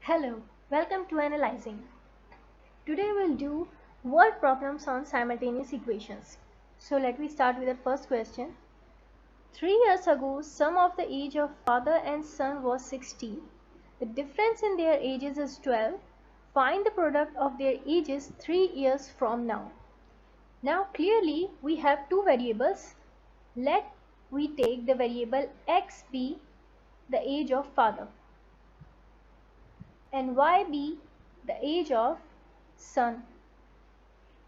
Hello, welcome to Analyzing. Today we'll do word problems on simultaneous equations. So let me start with the first question. 3 years ago, sum of the age of father and son was 60. The difference in their ages is 12. Find the product of their ages 3 years from now. Now clearly we have two variables. Let we take the variable x be the age of father and y be the age of son.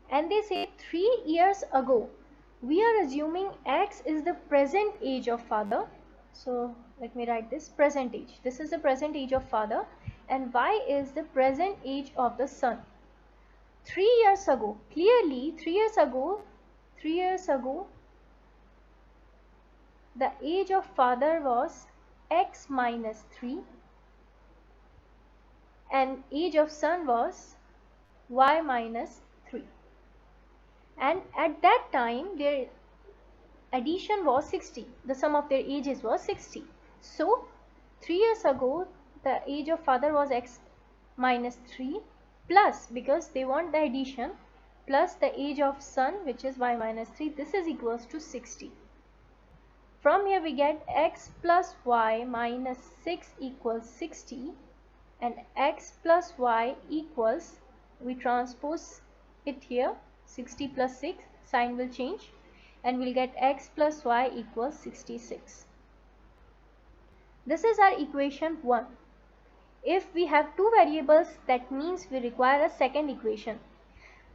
And they say 3 years ago. We are assuming x is the present age of father. So let me write this present age. This is the present age of father and y is the present age of the son. 3 years ago. Clearly 3 years ago the age of father was x minus 3 and age of son was y minus 3. And at that time their addition was 60. The sum of their ages was 60. So 3 years ago the age of father was x minus 3 plus, because they want the addition, plus the age of son, which is y minus 3. This is equals to 60. From here we get x plus y minus 6 equals 60 and x plus y equals, we transpose it here, 60 plus 6, sign will change and we'll get x plus y equals 66. This is our equation 1. If we have two variables, that means we require a second equation.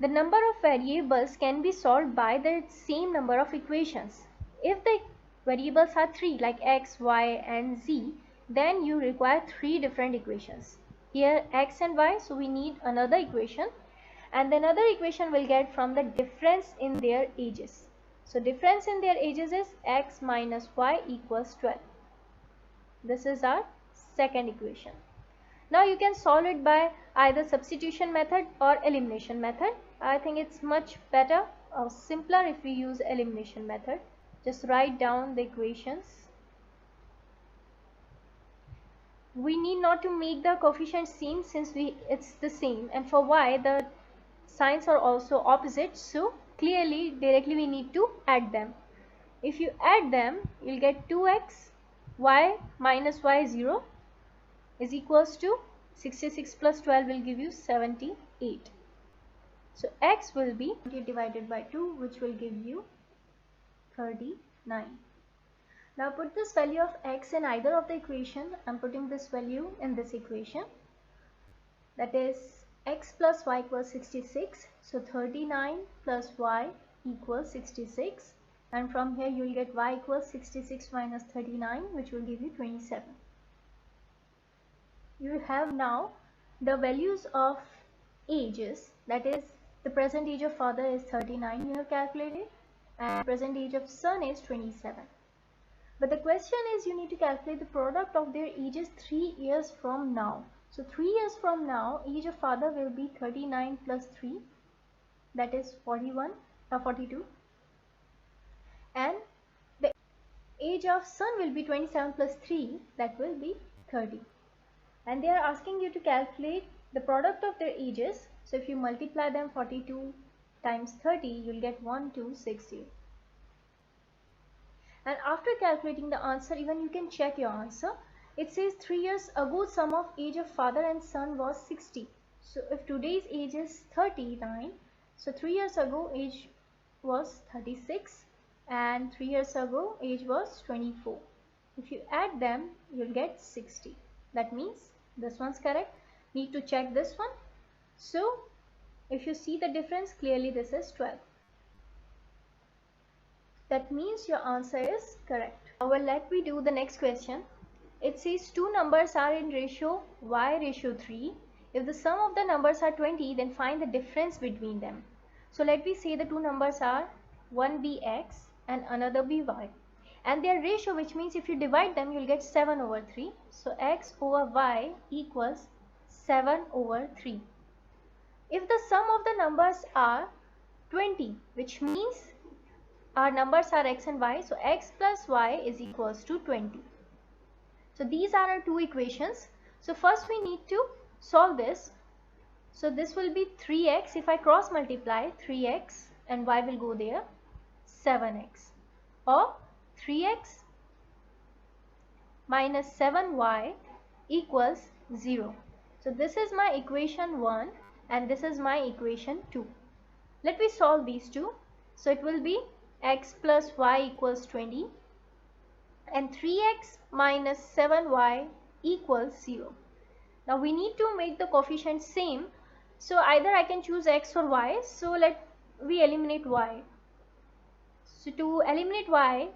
The number of variables can be solved by the same number of equations. If the variables are 3 like x, y and z, then you require 3 different equations. Here x and y, so we need another equation, and another equation will get from the difference in their ages. So difference in their ages is x minus y equals 12. This is our second equation. Now you can solve it by either substitution method or elimination method. I think it's much better or simpler if we use elimination method. Just write down the equations. We need not to make the coefficients same since it's the same, and for y the signs are also opposite, so clearly directly we need to add them. If you add them, you'll get 2x y minus y 0 is equals to 66 plus 12 will give you 78. So x will be divided by 2, which will give you 39. Now put this value of x in either of the equation. I'm putting this value in this equation. That is x plus y equals 66. So 39 plus y equals 66. And from here you will get y equals 66 minus 39, which will give you 27. You have now the values of ages. That is, the present age of father is 39 you have calculated, and present age of son is 27. But the question is, you need to calculate the product of their ages 3 years from now. So 3 years from now, age of father will be 39 plus 3, that is 42. And the age of son will be 27 plus 3, that will be 30. And they are asking you to calculate the product of their ages. So if you multiply them, 42 times 30, you'll get 1260. And after calculating the answer, even you can check your answer. It says 3 years ago sum of age of father and son was 60. So if today's age is 39, so 3 years ago age was 36 and 3 years ago age was 24. If you add them, you'll get 60. That means this one's correct. Need to check this one. So if you see the difference, clearly this is 12. That means your answer is correct. Now let me do the next question. It says two numbers are in ratio y ratio 3. If the sum of the numbers are 20, then find the difference between them. So let me say the two numbers are one be x and another be y. And their ratio, which means if you divide them, you'll get 7 over 3. So x over y equals 7 over 3. If the sum of the numbers are 20, which means our numbers are x and y, so x plus y is equals to 20. So these are our two equations. So first we need to solve this. So this will be 3x. If I cross multiply 3x and y will go there, 7x, or 3x minus 7y equals 0. So this is my equation 1 and this is my equation 2. Let me solve these two. So it will be x plus y equals 20 and 3x minus 7y equals 0. Now we need to make the coefficients same. So either I can choose x or y. So let we eliminate y. So to eliminate y,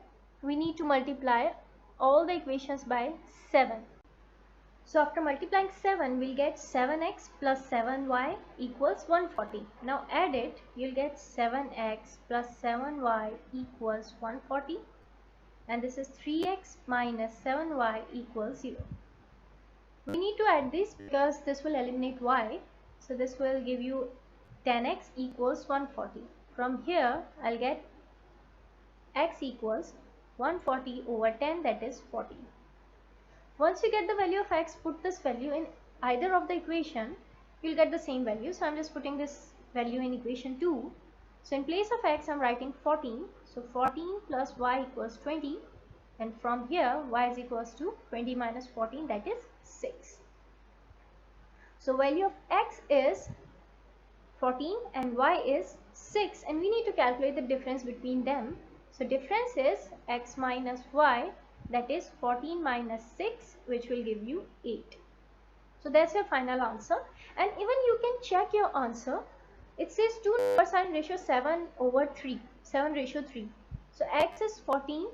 we need to multiply all the equations by 7. So after multiplying 7, we'll get 7x plus 7y equals 140. Now add it, you'll get 7x plus 7y equals 140. And this is 3x minus 7y equals 0. We need to add this because this will eliminate y. So this will give you 10x equals 140. From here, I'll get x equals 140 over 10, that is 40. Once you get the value of x, put this value in either of the equation, you'll get the same value. So I'm just putting this value in equation 2. So in place of x, I'm writing 14. So 14 plus y equals 20. And from here, y is equals to 20 minus 14, that is 6. So value of x is 14 and y is 6. And we need to calculate the difference between them. So difference is x minus y, that is 14 minus 6, which will give you 8. So that's your final answer. And even you can check your answer. It says two numbers are in ratio 7 over 3, 7 ratio 3. So x is 14,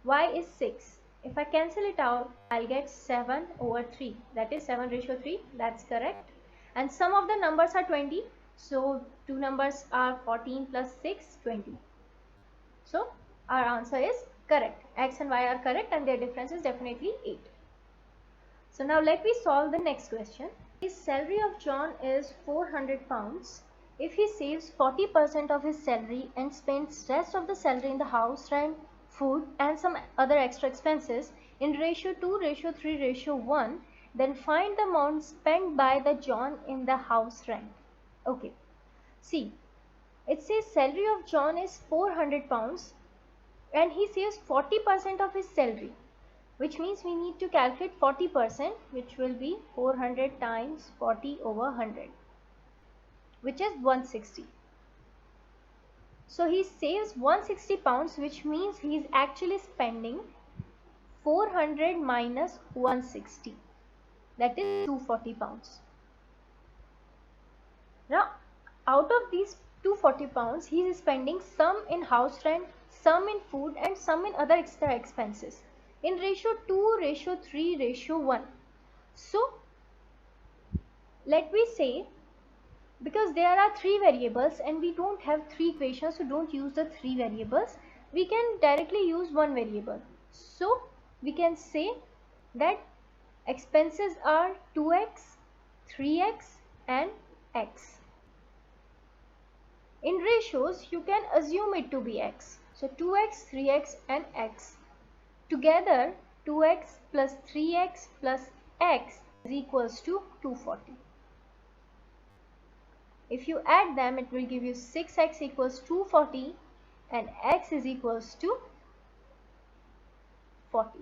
y is 6. If I cancel it out, I'll get 7 over 3. That is 7 ratio 3. That's correct. And sum of the numbers are 20. So two numbers are 14 plus 6, 20. So our answer is correct. X and y are correct and their difference is definitely 8. So now let me solve the next question. His salary of John is 400 pounds. If he saves 40% of his salary and spends rest of the salary in the house rent, food and some other extra expenses in ratio 2, ratio 3, ratio 1, then find the amount spent by the John in the house rent. Okay. See, it says salary of John is 400 pounds and he saves 40% of his salary, which means we need to calculate 40%, which will be 400 times 40 over 100, which is 160. So he saves 160 pounds, which means he is actually spending 400 minus 160, that is 240 pounds. Now out of these 240 pounds, he is spending some in house rent, some in food and some in other extra expenses in ratio 2, ratio 3, ratio 1. So let me say, because there are 3 variables and we don't have 3 equations, so don't use the 3 variables. We can directly use 1 variable. So we can say that expenses are 2x, 3x and x. In ratios, you can assume it to be x. So 2x, 3x and x. Together 2x plus 3x plus x is equals to 240. If you add them, it will give you 6x equals 240 and x is equals to 40.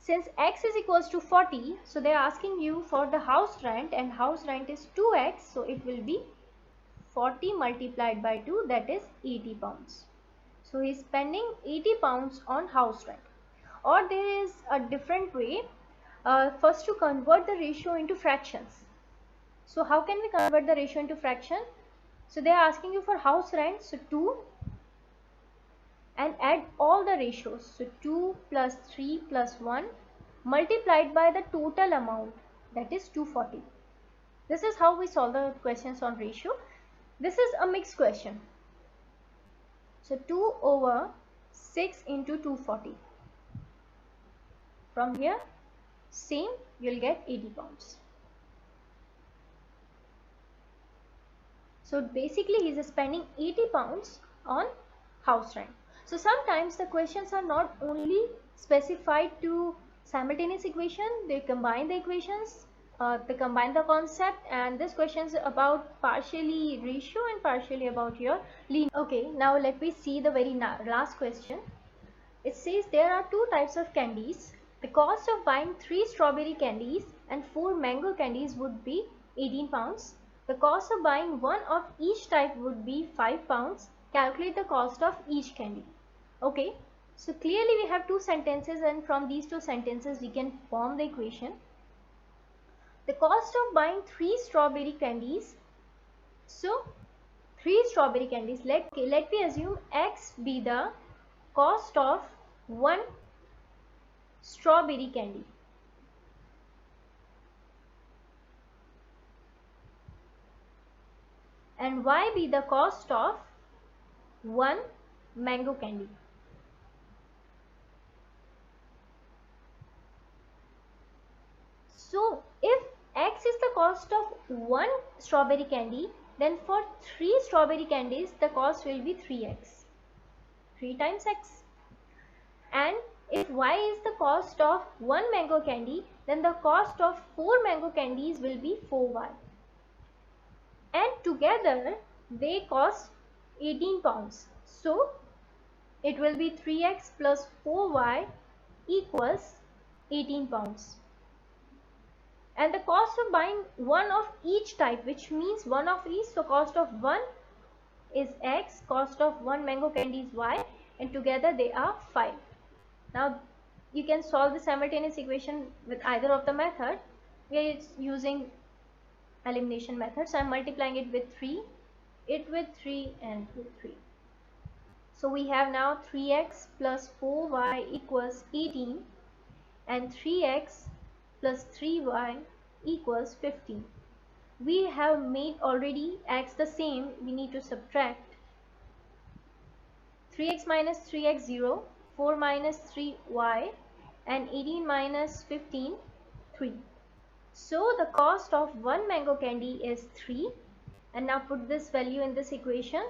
Since x is equals to 40, so they are asking you for the house rent and house rent is 2x, so it will be 40 multiplied by 2, that is 80 pounds. So he is spending 80 pounds on house rent. Or there is a different way, first to convert the ratio into fractions. So how can we convert the ratio into fraction? So they are asking you for house rent, so 2 and add all the ratios. So 2 plus 3 plus 1 multiplied by the total amount, that is 240. This is how we solve the questions on ratio. This is a mixed question. So 2 over 6 into 240. From here, same, you'll get 80 pounds. So basically he is spending 80 pounds on house rent. So sometimes the questions are not only specified to simultaneous equation, they combine the equations. they combine the concept, and this question is about partially ratio and partially about your linear. Okay, now let me see the very last question. It says there are two types of candies. The cost of buying 3 strawberry candies and 4 mango candies would be 18 pounds. The cost of buying one of each type would be 5 pounds. Calculate the cost of each candy. Okay, so clearly we have two sentences, and from these two sentences we can form the equation. The cost of buying 3 strawberry candies. So 3 strawberry candies. Let me assume X be the cost of one strawberry candy. And Y be the cost of one mango candy. So if X is the cost of one strawberry candy, then for 3 strawberry candies the cost will be 3x. 3 times X. And if Y is the cost of one mango candy, then the cost of 4 mango candies will be 4y. And together they cost 18 pounds. So it will be 3x plus 4y equals 18 pounds. And the cost of buying one of each type, which means one of each, so cost of one is X, cost of one mango candy is Y, and together they are 5. Now you can solve the simultaneous equation with either of the method. We are using elimination method, so I am multiplying it with 3, it with 3, and with 3. So we have now 3x plus 4y equals 18, and 3x plus 3y equals 15. We have made already x the same, we need to subtract. 3x minus 3x 0, 4 minus 3y, and 18 minus 15, 3. So the cost of one mango candy is 3, and now put this value in this equation.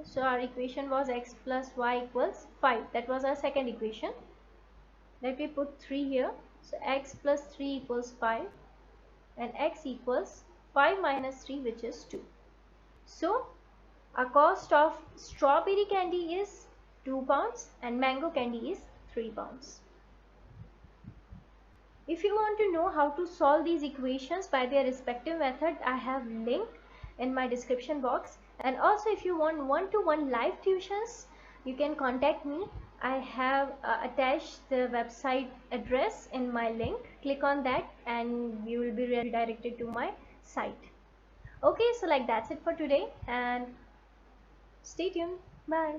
So our equation was x plus y equals 5. That was our second equation. Let me put 3 here. So x plus 3 equals 5, and x equals 5 minus 3, which is 2. So our cost of strawberry candy is 2 pounds and mango candy is 3 pounds. If you want to know how to solve these equations by their respective method, I have link in my description box. And also if you want one-to-one live tuitions, you can contact me. I have attached the website address in my link. Click on that and you will be redirected to my site. Okay, so like that's it for today, and stay tuned. Bye.